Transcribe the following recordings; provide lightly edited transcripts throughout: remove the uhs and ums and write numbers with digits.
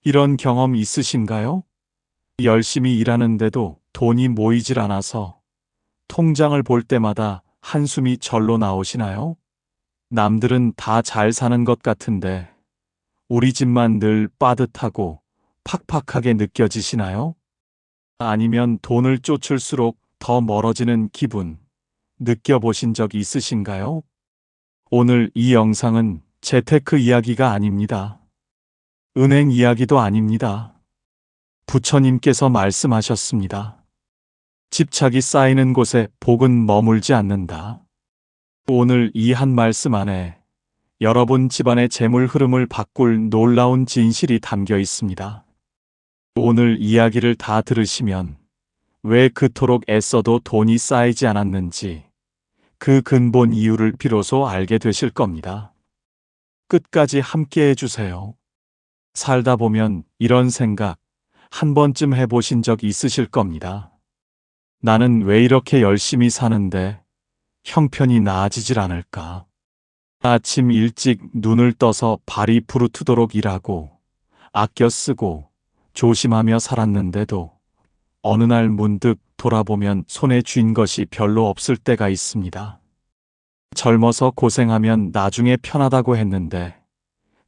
이런 경험 있으신가요? 열심히 일하는데도 돈이 모이질 않아서 통장을 볼 때마다 한숨이 절로 나오시나요? 남들은 다 잘 사는 것 같은데 우리 집만 늘 빠듯하고 팍팍하게 느껴지시나요? 아니면 돈을 쫓을수록 더 멀어지는 기분 느껴보신 적 있으신가요? 오늘 이 영상은 재테크 이야기가 아닙니다. 은행 이야기도 아닙니다. 부처님께서 말씀하셨습니다. 집착이 쌓이는 곳에 복은 머물지 않는다. 오늘 이 한 말씀 안에 여러분 집안의 재물 흐름을 바꿀 놀라운 진실이 담겨 있습니다. 오늘 이야기를 다 들으시면 왜 그토록 애써도 돈이 쌓이지 않았는지 그 근본 이유를 비로소 알게 되실 겁니다. 끝까지 함께 해주세요. 살다 보면 이런 생각 한 번쯤 해보신 적 있으실 겁니다. 나는 왜 이렇게 열심히 사는데 형편이 나아지질 않을까? 아침 일찍 눈을 떠서 발이 부르트도록 일하고 아껴 쓰고 조심하며 살았는데도 어느 날 문득 돌아보면 손에 쥔 것이 별로 없을 때가 있습니다. 젊어서 고생하면 나중에 편하다고 했는데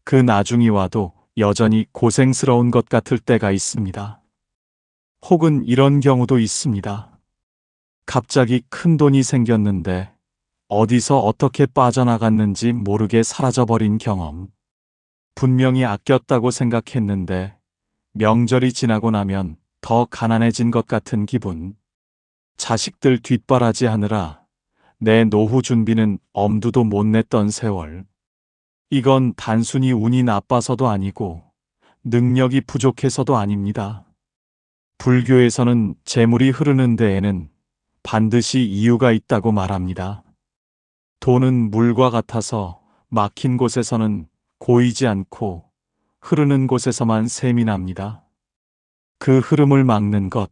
그 나중이 와도 여전히 고생스러운 것 같을 때가 있습니다. 혹은 이런 경우도 있습니다. 갑자기 큰 돈이 생겼는데 어디서 어떻게 빠져나갔는지 모르게 사라져버린 경험. 분명히 아꼈다고 생각했는데 명절이 지나고 나면 더 가난해진 것 같은 기분. 자식들 뒷바라지 하느라 내 노후 준비는 엄두도 못 냈던 세월. 이건 단순히 운이 나빠서도 아니고 능력이 부족해서도 아닙니다. 불교에서는 재물이 흐르는 데에는 반드시 이유가 있다고 말합니다. 돈은 물과 같아서 막힌 곳에서는 고이지 않고 흐르는 곳에서만 샘이 납니다. 그 흐름을 막는 것,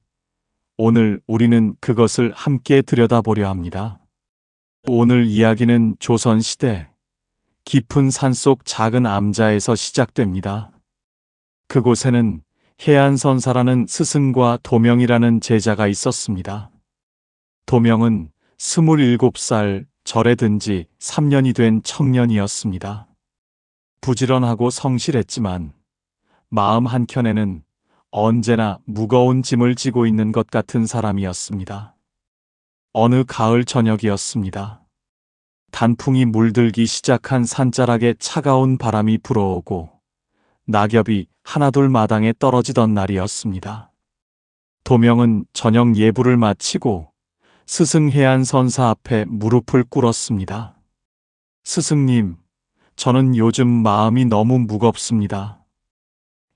오늘 우리는 그것을 함께 들여다보려 합니다. 오늘 이야기는 조선시대 깊은 산속 작은 암자에서 시작됩니다. 그곳에는 해안선사라는 스승과 도명이라는 제자가 있었습니다. 도명은 27살 절에 든 지 3년이 된 청년이었습니다. 부지런하고 성실했지만 마음 한켠에는 언제나 무거운 짐을 지고 있는 것 같은 사람이었습니다. 어느 가을 저녁이었습니다. 단풍이 물들기 시작한 산자락에 차가운 바람이 불어오고 낙엽이 하나둘 마당에 떨어지던 날이었습니다. 도명은 저녁 예불을 마치고 스승 해안선사 앞에 무릎을 꿇었습니다. 스승님, 저는 요즘 마음이 너무 무겁습니다.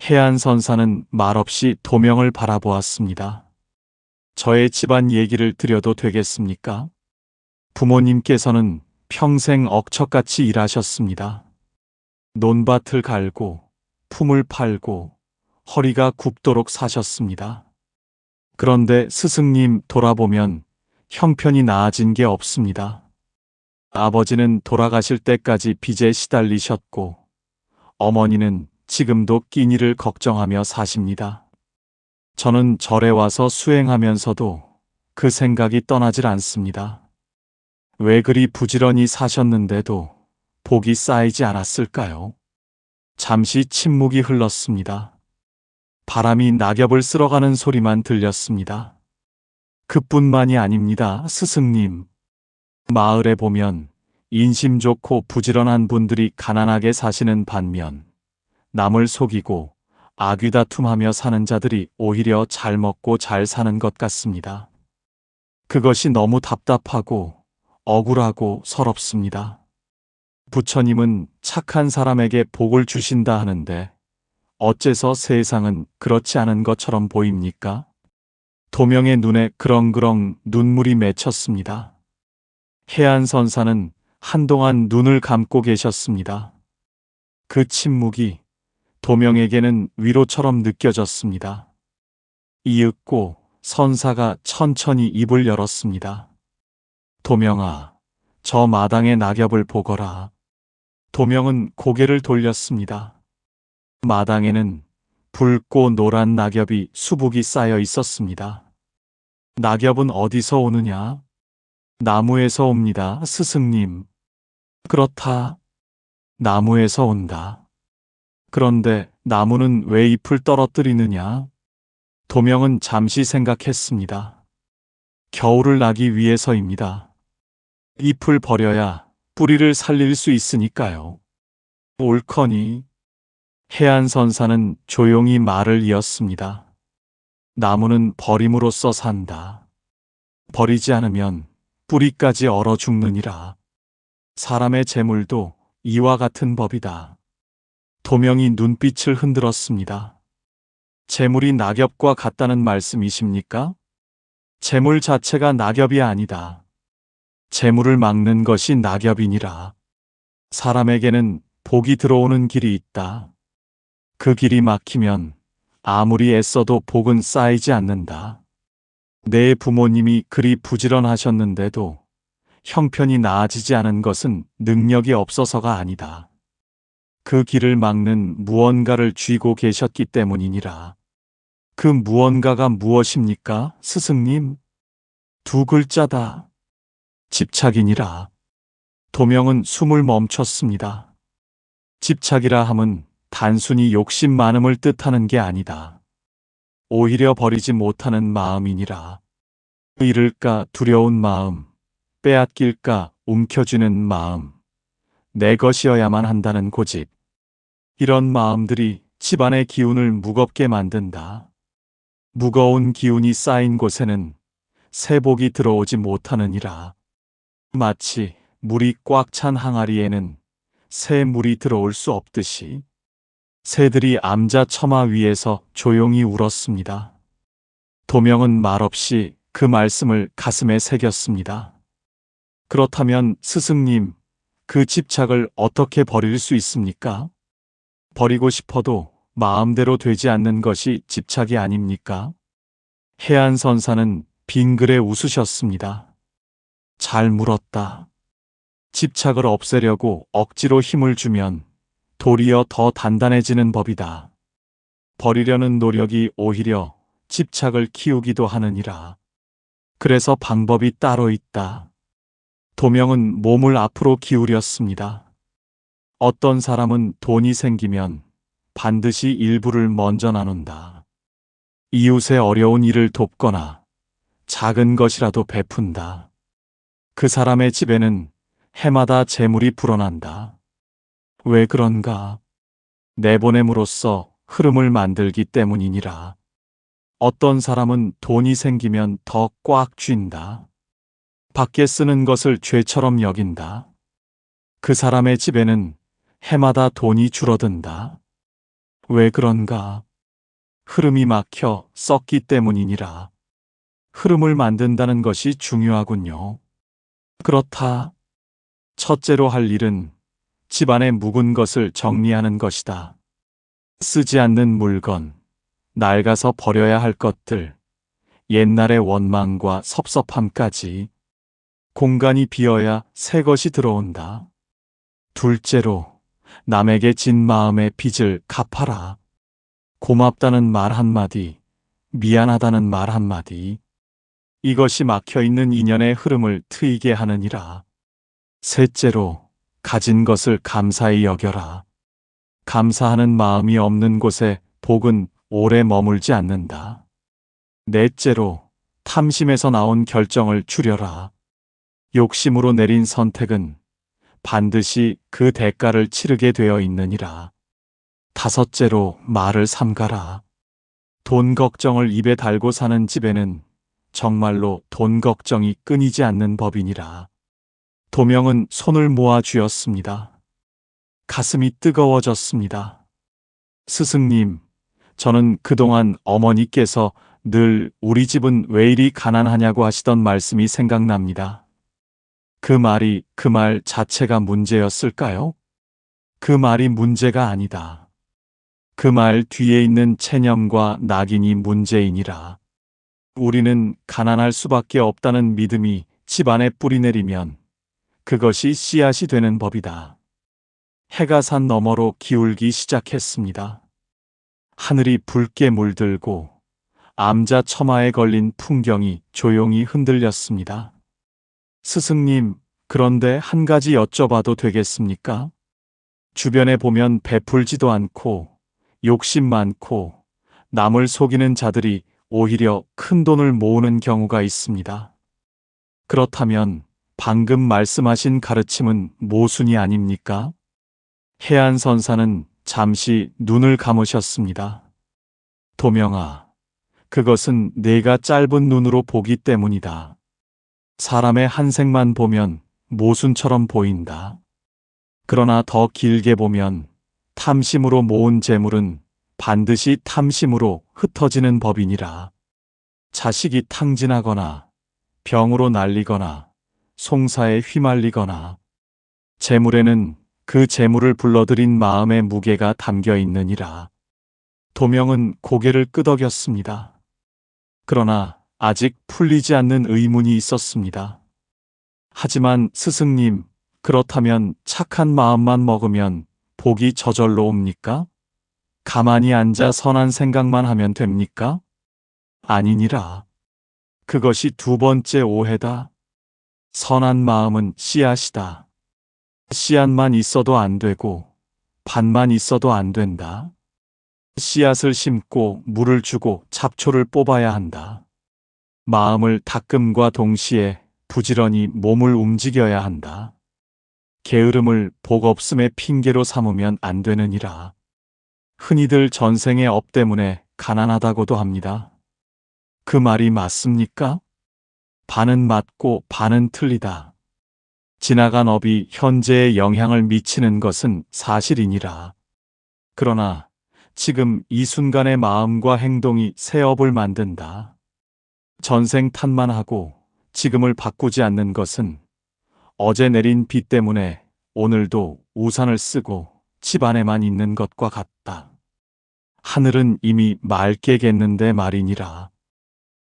해안선사는 말없이 도명을 바라보았습니다. 저의 집안 얘기를 드려도 되겠습니까? 부모님께서는 평생 억척같이 일하셨습니다. 논밭을 갈고 품을 팔고 허리가 굽도록 사셨습니다. 그런데 스승님 돌아보면 형편이 나아진 게 없습니다. 아버지는 돌아가실 때까지 빚에 시달리셨고 어머니는 지금도 끼니를 걱정하며 사십니다. 저는 절에 와서 수행하면서도 그 생각이 떠나질 않습니다. 왜 그리 부지런히 사셨는데도 복이 쌓이지 않았을까요? 잠시 침묵이 흘렀습니다. 바람이 낙엽을 쓸어가는 소리만 들렸습니다. 그뿐만이 아닙니다, 스승님. 마을에 보면 인심 좋고 부지런한 분들이 가난하게 사시는 반면 남을 속이고 아귀다툼하며 사는 자들이 오히려 잘 먹고 잘 사는 것 같습니다. 그것이 너무 답답하고 억울하고 서럽습니다. 부처님은 착한 사람에게 복을 주신다 하는데 어째서 세상은 그렇지 않은 것처럼 보입니까? 도명의 눈에 그렁그렁 눈물이 맺혔습니다. 해안선사는 한동안 눈을 감고 계셨습니다. 그 침묵이 도명에게는 위로처럼 느껴졌습니다. 이윽고 선사가 천천히 입을 열었습니다. 도명아, 저 마당의 낙엽을 보거라. 도명은 고개를 돌렸습니다. 마당에는 붉고 노란 낙엽이 수북이 쌓여 있었습니다. 낙엽은 어디서 오느냐? 나무에서 옵니다, 스승님. 그렇다. 나무에서 온다. 그런데 나무는 왜 잎을 떨어뜨리느냐? 도명은 잠시 생각했습니다. 겨울을 나기 위해서입니다. 잎을 버려야 뿌리를 살릴 수 있으니까요. 옳거니. 해안선사는 조용히 말을 이었습니다. 나무는 버림으로써 산다. 버리지 않으면 뿌리까지 얼어 죽느니라. 사람의 재물도 이와 같은 법이다. 도명이 눈빛을 흔들었습니다. 재물이 낙엽과 같다는 말씀이십니까? 재물 자체가 낙엽이 아니다. 재물을 막는 것이 낙엽이니라. 사람에게는 복이 들어오는 길이 있다. 그 길이 막히면 아무리 애써도 복은 쌓이지 않는다. 내 부모님이 그리 부지런하셨는데도 형편이 나아지지 않은 것은 능력이 없어서가 아니다. 그 길을 막는 무언가를 쥐고 계셨기 때문이니라. 그 무언가가 무엇입니까, 스승님? 두 글자다. 집착이니라. 도명은 숨을 멈췄습니다. 집착이라 함은 단순히 욕심 많음을 뜻하는 게 아니다. 오히려 버리지 못하는 마음이니라. 잃을까 두려운 마음, 빼앗길까 움켜쥐는 마음, 내 것이어야만 한다는 고집. 이런 마음들이 집안의 기운을 무겁게 만든다. 무거운 기운이 쌓인 곳에는 새 복이 들어오지 못하느니라. 마치 물이 꽉 찬 항아리에는 새 물이 들어올 수 없듯이 새들이 암자 처마 위에서 조용히 울었습니다. 도명은 말없이 그 말씀을 가슴에 새겼습니다. 그렇다면 스승님, 그 집착을 어떻게 버릴 수 있습니까? 버리고 싶어도 마음대로 되지 않는 것이 집착이 아닙니까? 해안선사는 빙그레 웃으셨습니다. 잘 물었다. 집착을 없애려고 억지로 힘을 주면 도리어 더 단단해지는 법이다. 버리려는 노력이 오히려 집착을 키우기도 하느니라. 그래서 방법이 따로 있다. 도명은 몸을 앞으로 기울였습니다. 어떤 사람은 돈이 생기면 반드시 일부를 먼저 나눈다. 이웃의 어려운 일을 돕거나 작은 것이라도 베푼다. 그 사람의 집에는 해마다 재물이 불어난다. 왜 그런가? 내보냄으로써 흐름을 만들기 때문이니라. 어떤 사람은 돈이 생기면 더 꽉 쥔다. 밖에 쓰는 것을 죄처럼 여긴다. 그 사람의 집에는 해마다 돈이 줄어든다. 왜 그런가? 흐름이 막혀 썩기 때문이니라. 흐름을 만든다는 것이 중요하군요. 그렇다. 첫째로 할 일은 집안의 묵은 것을 정리하는 것이다. 쓰지 않는 물건, 낡아서 버려야 할 것들, 옛날의 원망과 섭섭함까지. 공간이 비어야 새 것이 들어온다. 둘째로, 남에게 진 마음의 빚을 갚아라. 고맙다는 말 한마디, 미안하다는 말 한마디. 이것이 막혀있는 인연의 흐름을 트이게 하느니라. 셋째로, 가진 것을 감사히 여겨라. 감사하는 마음이 없는 곳에 복은 오래 머물지 않는다. 넷째로, 탐심에서 나온 결정을 줄여라. 욕심으로 내린 선택은 반드시 그 대가를 치르게 되어 있느니라. 다섯째로, 말을 삼가라. 돈 걱정을 입에 달고 사는 집에는 정말로 돈 걱정이 끊이지 않는 법이니라. 도명은 손을 모아 쥐었습니다. 가슴이 뜨거워졌습니다. 스승님, 저는 그동안 어머니께서 늘 우리 집은 왜 이리 가난하냐고 하시던 말씀이 생각납니다. 그 말이 그 말 자체가 문제였을까요? 그 말이 문제가 아니다. 그 말 뒤에 있는 체념과 낙인이 문제이니라. 우리는 가난할 수밖에 없다는 믿음이 집안에 뿌리내리면 그것이 씨앗이 되는 법이다. 해가 산 너머로 기울기 시작했습니다. 하늘이 붉게 물들고 암자 처마에 걸린 풍경이 조용히 흔들렸습니다. 스승님, 그런데 한 가지 여쭤봐도 되겠습니까? 주변에 보면 베풀지도 않고 욕심 많고 남을 속이는 자들이 오히려 큰 돈을 모으는 경우가 있습니다. 그렇다면 방금 말씀하신 가르침은 모순이 아닙니까? 해안선사는 잠시 눈을 감으셨습니다. 도명아, 그것은 내가 짧은 눈으로 보기 때문이다. 사람의 한 생만 보면 모순처럼 보인다. 그러나 더 길게 보면 탐심으로 모은 재물은 반드시 탐심으로 흩어지는 법이니라. 자식이 탕진하거나 병으로 날리거나 송사에 휘말리거나 재물에는 그 재물을 불러들인 마음의 무게가 담겨 있느니라. 도명은 고개를 끄덕였습니다. 그러나 아직 풀리지 않는 의문이 있었습니다. 하지만 스승님, 그렇다면 착한 마음만 먹으면 복이 저절로 옵니까? 가만히 앉아 선한 생각만 하면 됩니까? 아니니라. 그것이 두 번째 오해다. 선한 마음은 씨앗이다. 씨앗만 있어도 안 되고 밭만 있어도 안 된다. 씨앗을 심고 물을 주고 잡초를 뽑아야 한다. 마음을 닦음과 동시에 부지런히 몸을 움직여야 한다. 게으름을 복 없음의 핑계로 삼으면 안 되느니라. 흔히들 전생의 업 때문에 가난하다고도 합니다. 그 말이 맞습니까? 반은 맞고 반은 틀리다. 지나간 업이 현재에 영향을 미치는 것은 사실이니라. 그러나 지금 이 순간의 마음과 행동이 새 업을 만든다. 전생 탓만 하고 지금을 바꾸지 않는 것은 어제 내린 비 때문에 오늘도 우산을 쓰고 집 안에만 있는 것과 같다. 하늘은 이미 맑게 겠는데 말이니라.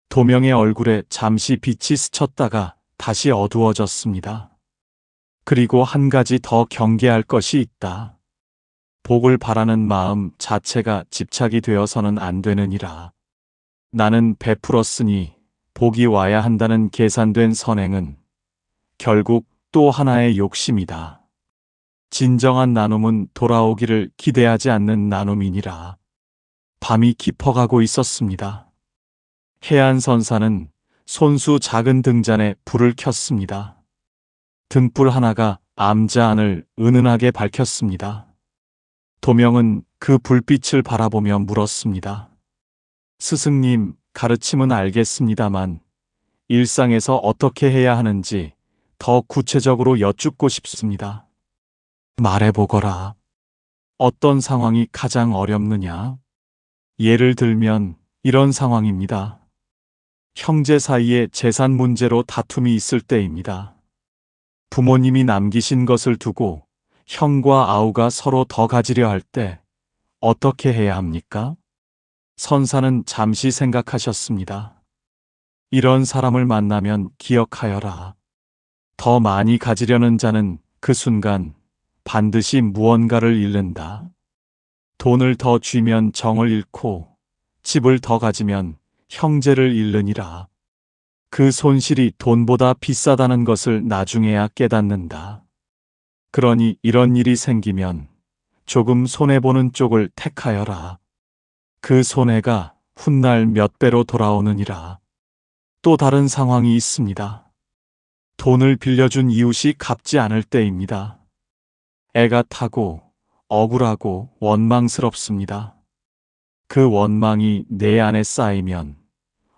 도명의 얼굴에 잠시 빛이 스쳤다가 다시 어두워졌습니다. 그리고 한 가지 더 경계할 것이 있다. 복을 바라는 마음 자체가 집착이 되어서는 안 되느니라. 나는 베풀었으니 복이 와야 한다는 계산된 선행은 결국 또 하나의 욕심이다. 진정한 나눔은 돌아오기를 기대하지 않는 나눔이니라. 밤이 깊어가고 있었습니다. 해안선사는 손수 작은 등잔에 불을 켰습니다. 등불 하나가 암자 안을 은은하게 밝혔습니다. 도명은 그 불빛을 바라보며 물었습니다. 스승님, 가르침은 알겠습니다만 일상에서 어떻게 해야 하는지 더 구체적으로 여쭙고 싶습니다. 말해보거라. 어떤 상황이 가장 어렵느냐? 예를 들면 이런 상황입니다. 형제 사이에 재산 문제로 다툼이 있을 때입니다. 부모님이 남기신 것을 두고 형과 아우가 서로 더 가지려 할 때 어떻게 해야 합니까? 선사는 잠시 생각하셨습니다. 이런 사람을 만나면 기억하여라. 더 많이 가지려는 자는 그 순간 반드시 무언가를 잃는다. 돈을 더 쥐면 정을 잃고 집을 더 가지면 형제를 잃느니라. 그 손실이 돈보다 비싸다는 것을 나중에야 깨닫는다. 그러니 이런 일이 생기면 조금 손해보는 쪽을 택하여라. 그 손해가 훗날 몇 배로 돌아오느니라. 또 다른 상황이 있습니다. 돈을 빌려준 이웃이 갚지 않을 때입니다. 애가 타고 억울하고 원망스럽습니다. 그 원망이 내 안에 쌓이면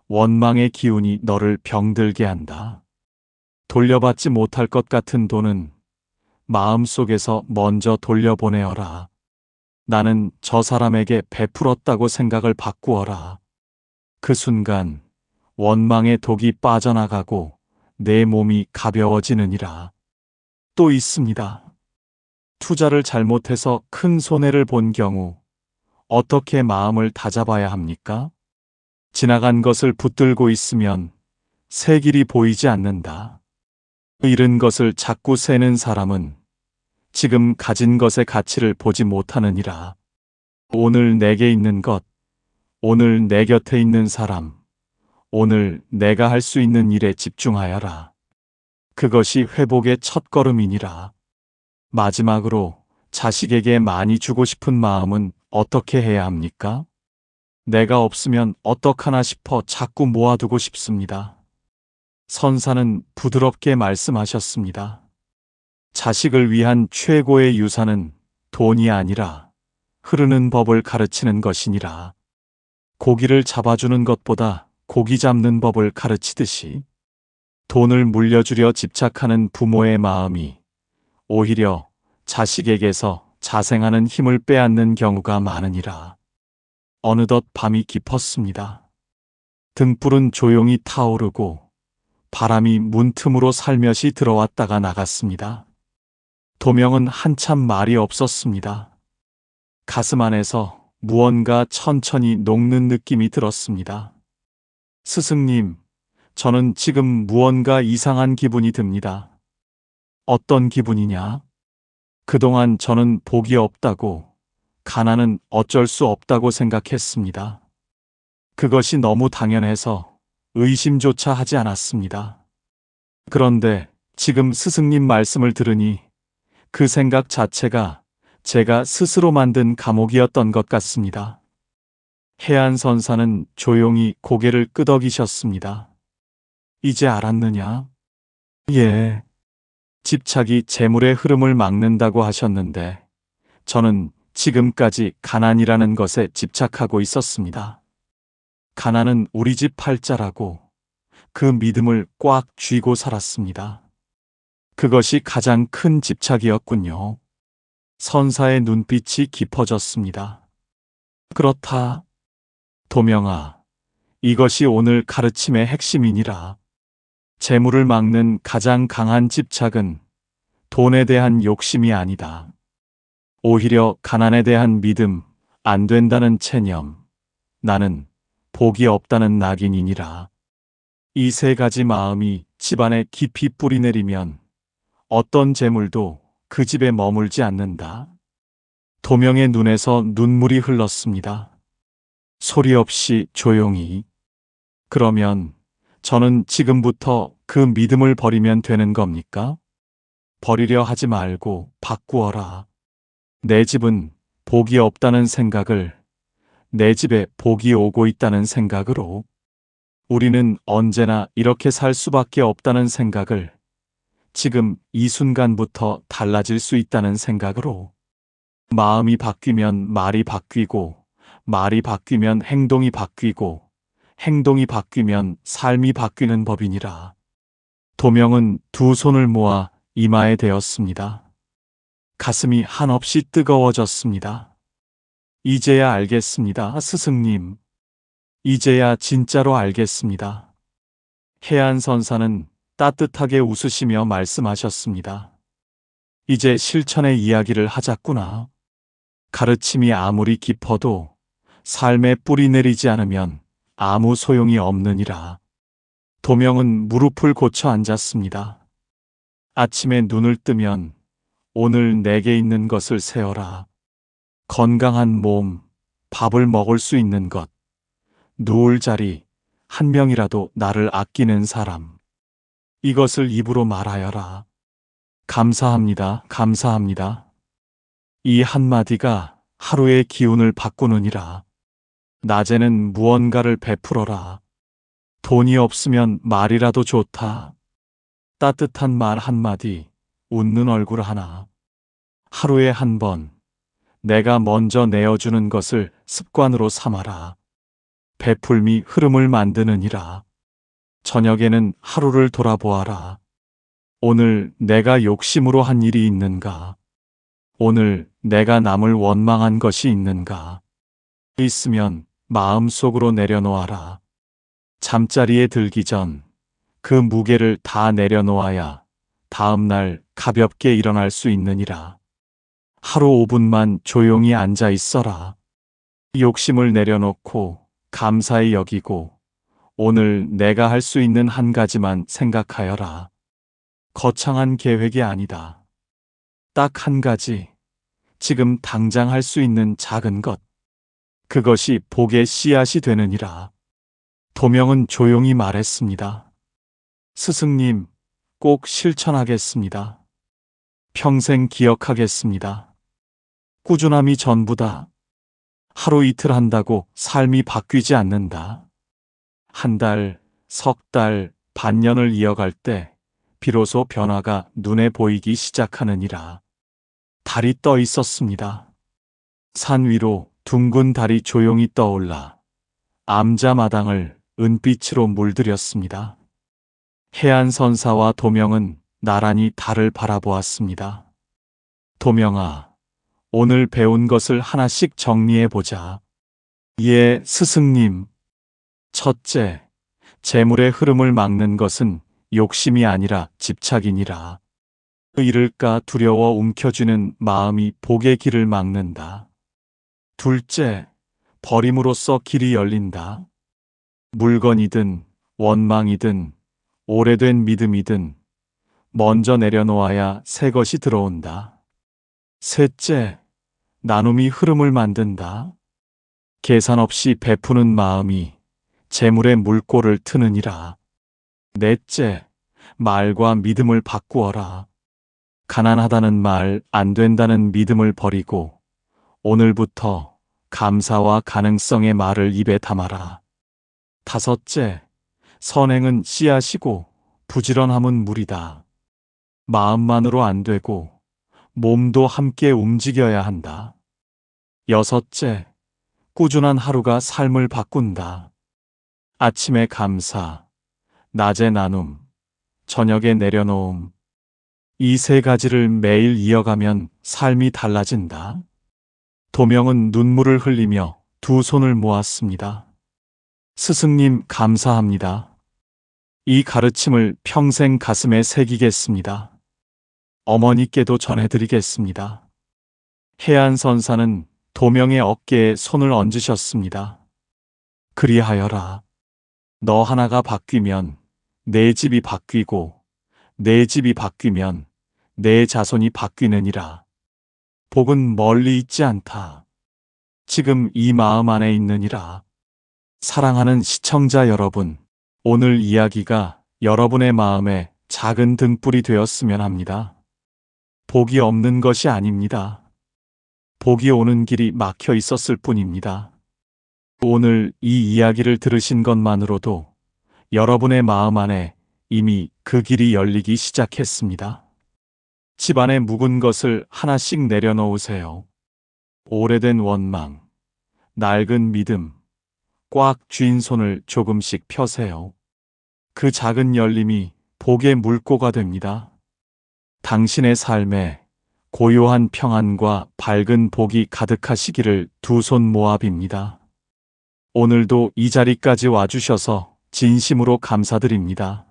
원망의 기운이 너를 병들게 한다. 돌려받지 못할 것 같은 돈은 마음속에서 먼저 돌려보내어라. 나는 저 사람에게 베풀었다고 생각을 바꾸어라. 그 순간 원망의 독이 빠져나가고 내 몸이 가벼워지느니라. 또 있습니다. 투자를 잘못해서 큰 손해를 본 경우 어떻게 마음을 다잡아야 합니까? 지나간 것을 붙들고 있으면 새 길이 보이지 않는다. 잃은 것을 자꾸 세는 사람은 지금 가진 것의 가치를 보지 못하느니라. 오늘 내게 있는 것, 오늘 내 곁에 있는 사람, 오늘 내가 할 수 있는 일에 집중하여라. 그것이 회복의 첫걸음이니라. 마지막으로 자식에게 많이 주고 싶은 마음은 어떻게 해야 합니까? 내가 없으면 어떡하나 싶어 자꾸 모아두고 싶습니다. 선사는 부드럽게 말씀하셨습니다. 자식을 위한 최고의 유산은 돈이 아니라 흐르는 법을 가르치는 것이니라. 고기를 잡아주는 것보다 고기 잡는 법을 가르치듯이 돈을 물려주려 집착하는 부모의 마음이 오히려 자식에게서 자생하는 힘을 빼앗는 경우가 많으니라. 어느덧 밤이 깊었습니다. 등불은 조용히 타오르고 바람이 문틈으로 살며시 들어왔다가 나갔습니다. 도명은 한참 말이 없었습니다. 가슴 안에서 무언가 천천히 녹는 느낌이 들었습니다. 스승님, 저는 지금 무언가 이상한 기분이 듭니다. 어떤 기분이냐? 그동안 저는 복이 없다고, 가난은 어쩔 수 없다고 생각했습니다. 그것이 너무 당연해서 의심조차 하지 않았습니다. 그런데 지금 스승님 말씀을 들으니 그 생각 자체가 제가 스스로 만든 감옥이었던 것 같습니다. 해안선사는 조용히 고개를 끄덕이셨습니다. 이제 알았느냐? 예. 집착이 재물의 흐름을 막는다고 하셨는데 저는 지금까지 가난이라는 것에 집착하고 있었습니다. 가난은 우리 집 팔자라고 그 믿음을 꽉 쥐고 살았습니다. 그것이 가장 큰 집착이었군요. 선사의 눈빛이 깊어졌습니다. 그렇다. 도명아, 이것이 오늘 가르침의 핵심이니라. 재물을 막는 가장 강한 집착은 돈에 대한 욕심이 아니다. 오히려 가난에 대한 믿음, 안 된다는 체념, 나는 복이 없다는 낙인이니라. 이 세 가지 마음이 집안에 깊이 뿌리내리면 어떤 재물도 그 집에 머물지 않는다. 도명의 눈에서 눈물이 흘렀습니다. 소리 없이 조용히. 그러면 저는 지금부터 그 믿음을 버리면 되는 겁니까? 버리려 하지 말고 바꾸어라. 내 집은 복이 없다는 생각을 내 집에 복이 오고 있다는 생각으로, 우리는 언제나 이렇게 살 수밖에 없다는 생각을 지금 이 순간부터 달라질 수 있다는 생각으로, 마음이 바뀌면 말이 바뀌고, 말이 바뀌면 행동이 바뀌고, 행동이 바뀌면 삶이 바뀌는 법이니라. 도명은 두 손을 모아 이마에 대었습니다. 가슴이 한없이 뜨거워졌습니다. 이제야 알겠습니다, 스승님. 이제야 진짜로 알겠습니다. 해안선사는 따뜻하게 웃으시며 말씀하셨습니다. 이제 실천의 이야기를 하자꾸나. 가르침이 아무리 깊어도 삶에 뿌리 내리지 않으면 아무 소용이 없느니라. 도명은 무릎을 고쳐 앉았습니다. 아침에 눈을 뜨면 오늘 내게 있는 것을 세어라. 건강한 몸, 밥을 먹을 수 있는 것, 누울 자리, 한 명이라도 나를 아끼는 사람. 이것을 입으로 말하여라. 감사합니다, 감사합니다. 이 한마디가 하루의 기운을 바꾸느니라. 낮에는 무언가를 베풀어라. 돈이 없으면 말이라도 좋다. 따뜻한 말 한마디, 웃는 얼굴 하나. 하루에 한 번, 내가 먼저 내어주는 것을 습관으로 삼아라. 베풀미 흐름을 만드느니라. 저녁에는 하루를 돌아보아라. 오늘 내가 욕심으로 한 일이 있는가? 오늘 내가 남을 원망한 것이 있는가? 있으면 마음속으로 내려놓아라. 잠자리에 들기 전 그 무게를 다 내려놓아야 다음날 가볍게 일어날 수 있느니라. 하루 5분만 조용히 앉아 있어라. 욕심을 내려놓고 감사히 여기고 오늘 내가 할 수 있는 한 가지만 생각하여라. 거창한 계획이 아니다. 딱 한 가지, 지금 당장 할 수 있는 작은 것. 그것이 복의 씨앗이 되느니라. 도명은 조용히 말했습니다. 스승님, 꼭 실천하겠습니다. 평생 기억하겠습니다. 꾸준함이 전부다. 하루 이틀 한다고 삶이 바뀌지 않는다. 한 달, 석 달, 반년을 이어갈 때 비로소 변화가 눈에 보이기 시작하느니라. 달이 떠 있었습니다. 산 위로 둥근 달이 조용히 떠올라 암자마당을 은빛으로 물들였습니다. 해안선사와 도명은 나란히 달을 바라보았습니다. 도명아, 오늘 배운 것을 하나씩 정리해보자. 예, 스승님. 첫째, 재물의 흐름을 막는 것은 욕심이 아니라 집착이니라. 잃을까 두려워 움켜쥐는 마음이 복의 길을 막는다. 둘째, 버림으로써 길이 열린다. 물건이든 원망이든 오래된 믿음이든 먼저 내려놓아야 새 것이 들어온다. 셋째, 나눔이 흐름을 만든다. 계산 없이 베푸는 마음이 재물의 물꼬를 트느니라. 넷째, 말과 믿음을 바꾸어라. 가난하다는 말, 안 된다는 믿음을 버리고 오늘부터 감사와 가능성의 말을 입에 담아라. 다섯째, 선행은 씨앗이고 부지런함은 물이다. 마음만으로 안 되고 몸도 함께 움직여야 한다. 여섯째, 꾸준한 하루가 삶을 바꾼다. 아침에 감사, 낮에 나눔, 저녁에 내려놓음. 이 세 가지를 매일 이어가면 삶이 달라진다. 도명은 눈물을 흘리며 두 손을 모았습니다. 스승님, 감사합니다. 이 가르침을 평생 가슴에 새기겠습니다. 어머니께도 전해드리겠습니다. 해안선사는 도명의 어깨에 손을 얹으셨습니다. 그리하여라. 너 하나가 바뀌면 내 집이 바뀌고 내 집이 바뀌면 내 자손이 바뀌느니라. 복은 멀리 있지 않다. 지금 이 마음 안에 있느니라. 사랑하는 시청자 여러분, 오늘 이야기가 여러분의 마음에 작은 등불이 되었으면 합니다. 복이 없는 것이 아닙니다. 복이 오는 길이 막혀 있었을 뿐입니다. 오늘 이 이야기를 들으신 것만으로도 여러분의 마음 안에 이미 그 길이 열리기 시작했습니다. 집안에 묵은 것을 하나씩 내려놓으세요. 오래된 원망, 낡은 믿음, 꽉 쥔 손을 조금씩 펴세요. 그 작은 열림이 복의 물꼬가 됩니다. 당신의 삶에 고요한 평안과 밝은 복이 가득하시기를 두 손 모아 빕니다. 오늘도 이 자리까지 와주셔서 진심으로 감사드립니다.